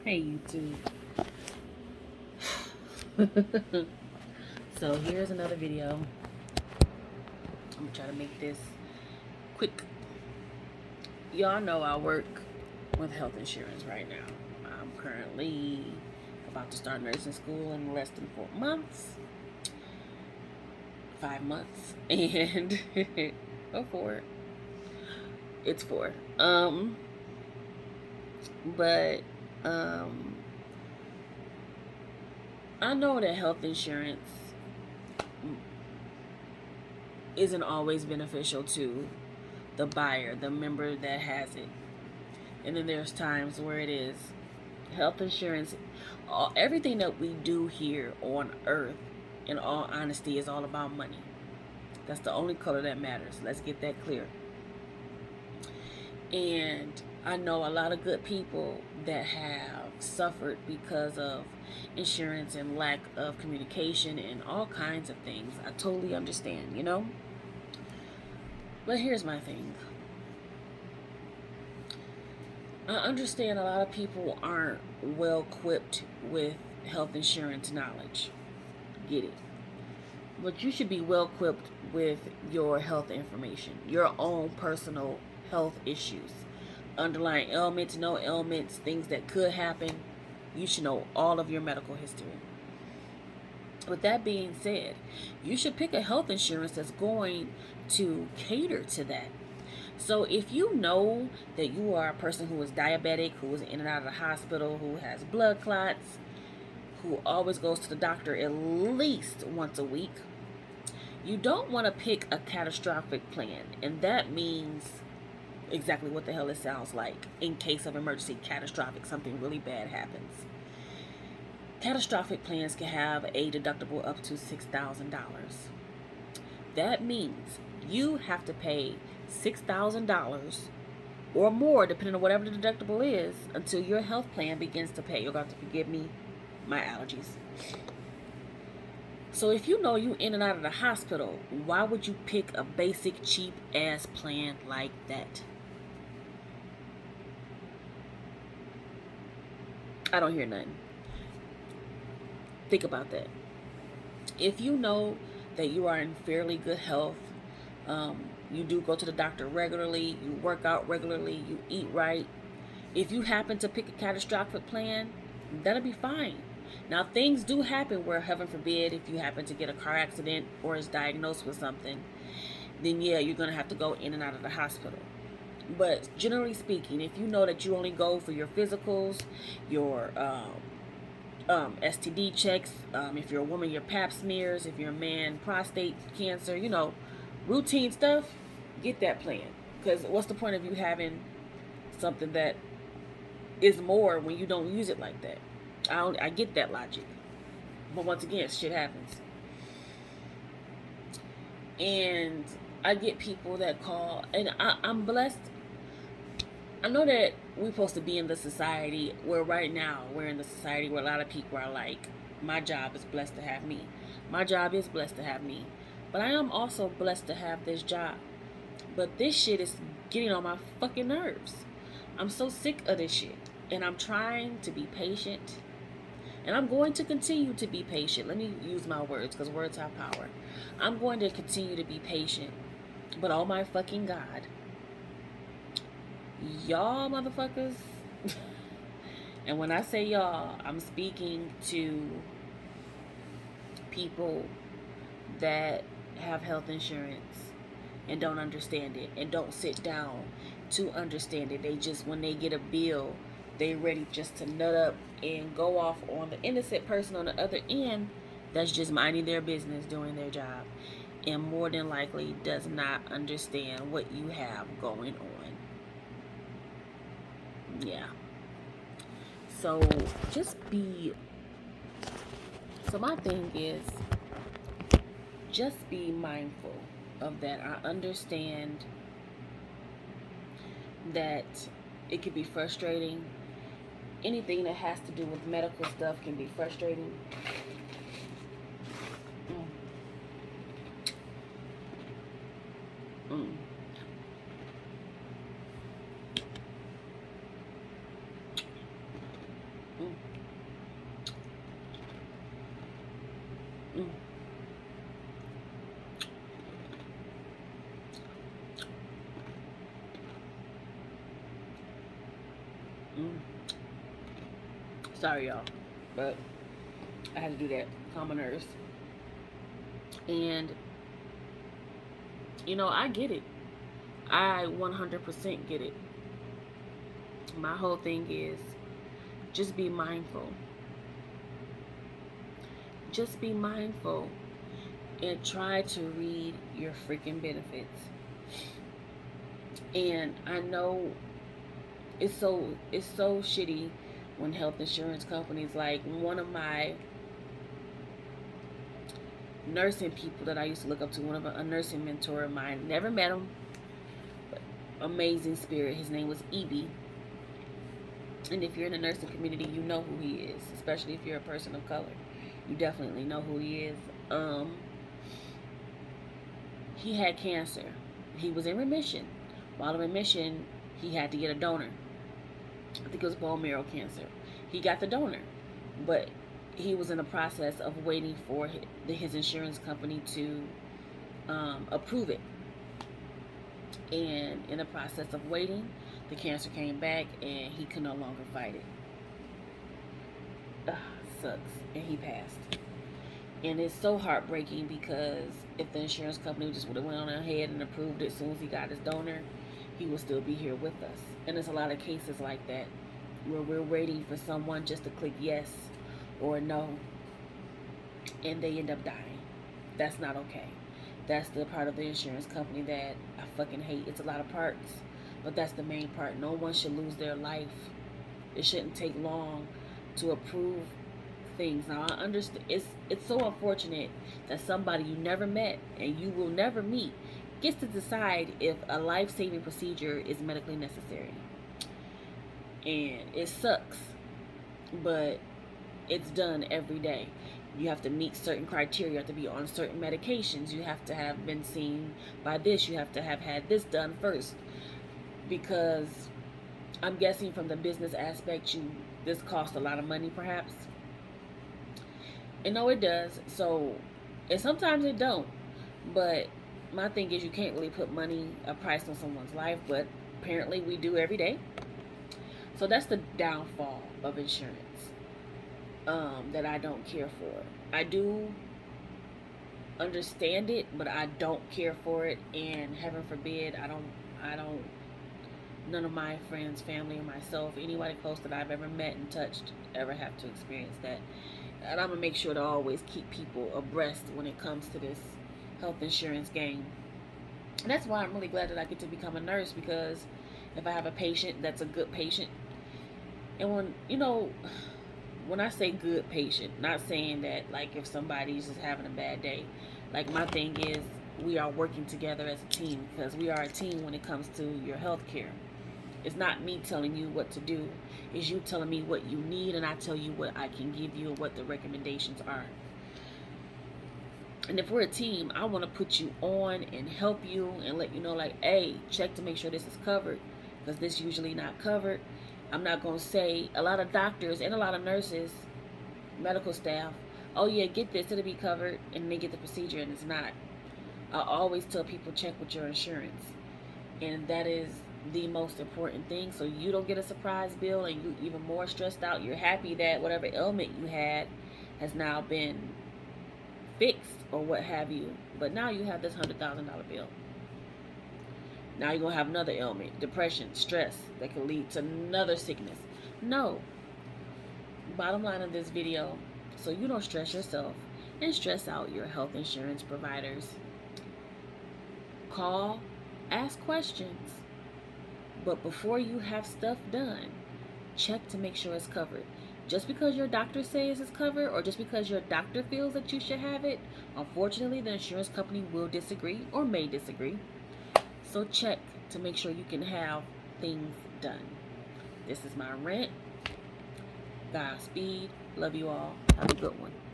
Hey YouTube. So here's another video. I'm gonna try to make this quick. Y'all know I work with health insurance right now. I'm currently about to start nursing school in less than 4 months. 5 months. And oh, 4. It's 4. But um I know that health insurance isn't always beneficial to the buyer, the member that has it. And then there's times where it is. Health insurance, everything that we do here on earth, in all honesty, is all about money. That's the only color that matters. Let's get that clear. And I know a lot of good people that have suffered because of insurance and lack of communication and all kinds of things. I totally understand. But here's my thing. I understand a lot of people aren't well equipped with health insurance knowledge. Get it. But you should be well equipped with your health information, your own personal health issues, underlying ailments, no ailments, things that could happen. You should know all of your medical history. With that being said, you should pick a health insurance that's going to cater to that. So if you know that you are a person who is diabetic, who is in and out of the hospital, who has blood clots, who always goes to the doctor at least once a week, you don't want to pick a catastrophic plan. And that means exactly what the hell it sounds like. In case of emergency, catastrophic, something really bad happens. Catastrophic plans can have a deductible up to $6,000. That means you have to pay $6,000 or more, depending on whatever the deductible is, until your health plan begins to pay. You're going to have to forgive me, my allergies. So if you know you in and out of the hospital, why would you pick a basic, cheap ass plan like that? I don't hear nothing. Think about that. If you know that you are in fairly good health, you do go to the doctor regularly, you work out regularly, you eat right. If you happen to pick a catastrophic plan, that'll be fine. Now, things do happen where, heaven forbid, if you happen to get a car accident or is diagnosed with something, then yeah, you're going to have to go in and out of the hospital. But generally speaking, if you know that you only go for your physicals, your STD checks, if you're a woman, your pap smears, if you're a man, prostate cancer, routine stuff, get that plan. Because what's the point of you having something that is more when you don't use it like that? I get that logic. But once again, shit happens. And I get people that call, and I'm blessed. I know that we're supposed to be in the society where right now we're in the society where a lot of people are like, my job is blessed to have me. My job is blessed to have me. But I am also blessed to have this job. But this shit is getting on my fucking nerves. I'm so sick of this shit. And I'm trying to be patient. And I'm going to continue to be patient. Let me use my words, because words have power. I'm going to continue to be patient. But oh my fucking God, y'all motherfuckers, and when I say y'all, I'm speaking to people that have health insurance and don't understand it and don't sit down to understand it. They just, when they get a bill, they ready just to nut up and go off on the innocent person on the other end that's just minding their business, doing their job, and more than likely does not understand what you have going on. Yeah. So just be, so my thing is, just be mindful of that. I understand that it can be frustrating. Anything that has to do with medical stuff can be frustrating. Mm. Mm. Mm, mm, mm. Sorry, y'all, but I had to do that. Calm my nerves. And I get it. I 100% get it. My whole thing is just be mindful. Just be mindful and try to read your freaking benefits. And I know it's so shitty when health insurance companies, like one of my nursing people that I used to look up to, one of a nursing mentor of mine, never met him, but amazing spirit. His name was EB. And if you're in the nursing community, you know who he is, especially if you're a person of color. You definitely know who he is. He had cancer. He was in remission. While in remission, he had to get a donor. I think it was bone marrow cancer. He got the donor, but he was in the process of waiting for his insurance company to approve it. And in the process of waiting, the cancer came back and he could no longer fight it. Ugh, sucks. And he passed. And it's so heartbreaking because if the insurance company just would have went on ahead and approved it as soon as he got his donor, he would still be here with us. And there's a lot of cases like that where we're waiting for someone just to click yes or no, and they end up dying. That's not okay. That's the part of the insurance company that I fucking hate. It's a lot of parts, but that's the main part. No one should lose their life. It shouldn't take long to approve things. Now I understand it's so unfortunate that somebody you never met and you will never meet gets to decide if a life-saving procedure is medically necessary. And it sucks, but it's done every day. You have to meet certain criteria. You have to be on certain medications. You have to have been seen by this. You have to have had this done first. Because I'm guessing from the business aspect, this costs a lot of money, perhaps. And no, it does. So, and sometimes it don't. But my thing is, you can't really put a price on someone's life. But apparently, we do every day. So that's the downfall of insurance. That I don't care for. I do understand it, but I don't care for it, and heaven forbid, I don't, none of my friends, family, or myself, anybody close that I've ever met and touched, ever have to experience that. And I'm gonna make sure to always keep people abreast when it comes to this health insurance game. And that's why I'm really glad that I get to become a nurse, because if I have a patient that's a good patient, and when I say good patient, not saying that like if somebody's just having a bad day. Like my thing is we are working together as a team, because we are a team when it comes to your health care. It's not me telling you what to do. It's you telling me what you need, and I tell you what I can give you and what the recommendations are. And if we're a team, I want to put you on and help you and let you know, like, hey, check to make sure this is covered, because this usually not covered. I'm not going to say, a lot of doctors and a lot of nurses, medical staff, oh yeah, get this, it'll be covered, and they get the procedure and it's not. I always tell people, check with your insurance. And that is the most important thing, so you don't get a surprise bill and you even more stressed out. You're happy that whatever ailment you had has now been fixed or what have you, but now you have this $100,000 bill. Now you're going to have another ailment, depression, stress, that can lead to another sickness. No. Bottom line of this video, so you don't stress yourself and stress out your health insurance providers, call, ask questions. But before you have stuff done, check to make sure it's covered. Just because your doctor says it's covered, or just because your doctor feels that you should have it, unfortunately, the insurance company will disagree or may disagree. So check to make sure you can have things done. This is my rant. Godspeed. Love you all. Have a good one.